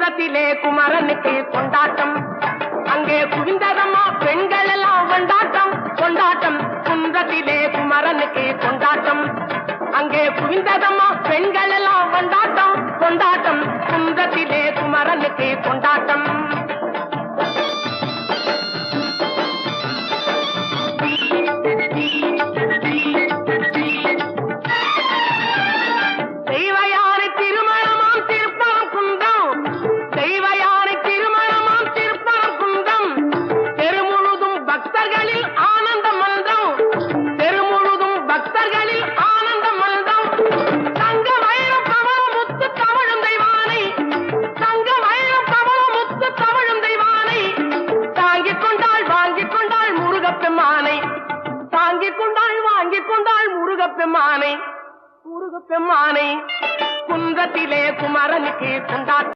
குன்றத்திலே குமரனுக்கு கொண்டாட்டம். அங்கே குவிந்ததம்மா பெண்கள் எல்லாம் கொண்டாட்டம் கொண்டாட்டம். குன்றத்திலே குமரனுக்கு கொண்டாட்டம். அங்கே குவிந்ததம்மா பெண்கள் எல்லாம் கொண்டாட்டம் கொண்டாட்டம். குன்றத்திலே குமரனுக்கு கொண்டாட்டம். தெய்வயானை திருமணமாம் திருப்பரம் குன்றம். தெய்வயானை திருமணமாம் திருப்பரம் குன்றம். தெருமுழுதும் பக்தர்களில் ஆனந்த மல்தம். தெருமுழுதும் பக்தர்களில் ஆனந்த மல்தம். தங்க வைரம் பவள முத்து தவழும் தெய்வானை. தங்க வைரம் பவள முத்து தவழும் தெய்வானை. தாங்கிக் கொண்டாள் வாங்கிக் கொண்டாள் முருகப்பெம்மானை. தாங்கிக் கொண்டாள் வாங்கிக் கொண்டாள் முருகப்பெம்மானை. முருகப்பெம்மானை. குன்றத்திலே குமரனுக்கு கொண்டாட்டம்.